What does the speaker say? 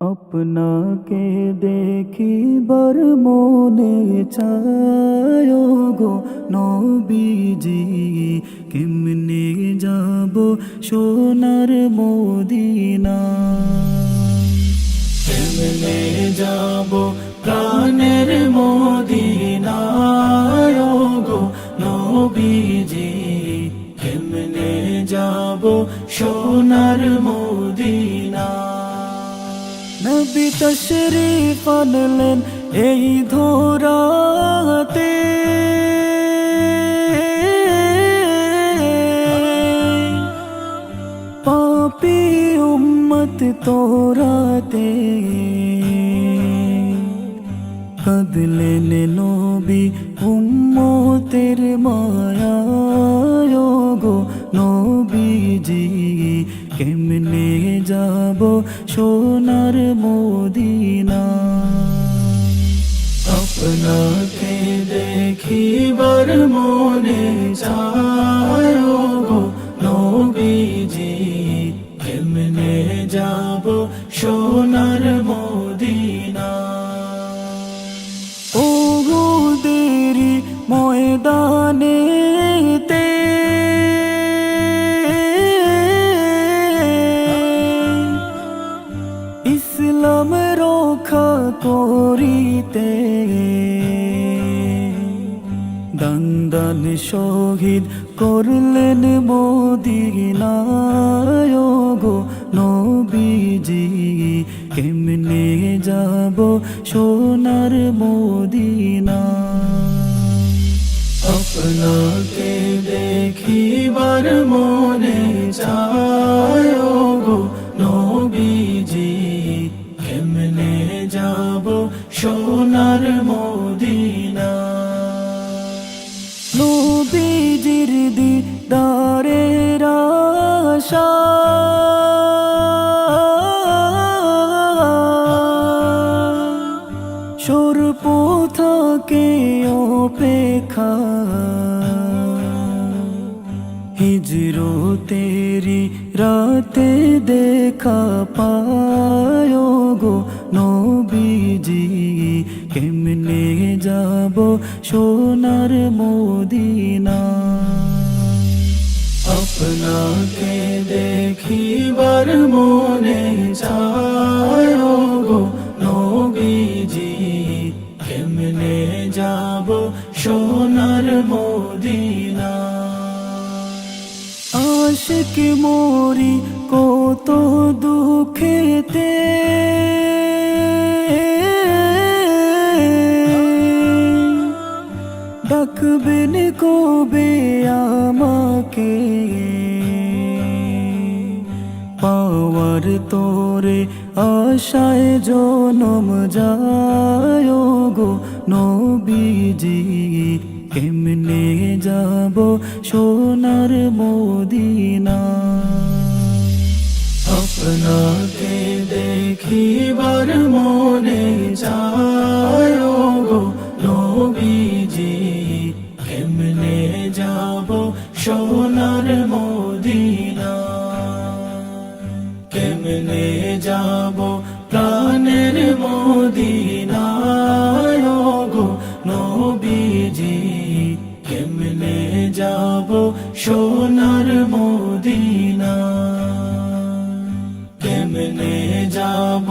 আপনাকে দেখিবার মনে চায় গো নবীজি, কেমনে যাব সোনার মদিনা, কেমনে যাব প্রাণের মদিনায় গো নবীজি, কেমনে যাব সোনার মদিনা। নবী তশরীফ আনলেন এই ধরাতে, পাপী উম্মত তোরাতে, কাঁদলেন নবী উম্মতের মায়ায় গো নবীজি, কেমনে যাব সোনার মদিনা। আপনাকে দেখিবার মনে চায় গো নবীজি, কেমনে যাব সোনার মদিনা। ওহুদেরি ময়দানেতে ইসলাম রক্ষা করিতে, দান শহীদ করলেন মদিনায় গো নবীজি, কেমনে যাব সোনার মদিনা। আপনাকে দেখিবার মনে চায় গো নবীজি, কেমনে যাব সোনার মদিনা। নবীজির দিদারের আশা, সর্প থাকে অপেক্ষা, হিজরতেরি রাতে দেখা পায় গো নবীজি, কেমনে যাব সোনার মদিনা। আপনাকে দেখিবার মনে চায় গো নবীজি, কেমনে যাব সোনার মদিনা। আশিক মরি কত দুঃখেতে, ডাকবেন কবে আমাকে, পাওয়ার তোরে আশায় জনম যায় গো নবীজি, কেমনে যাব সোনার মদিনা। আপনাকে দেখিবার মনে চায় গো নবীজি, কেমনে যাব সোনার মদিনা, কেমনে যাব প্রাণের মদিনায় গো নবীজি, কেমনে যাব সোনার মদিনা, কেমনে যাব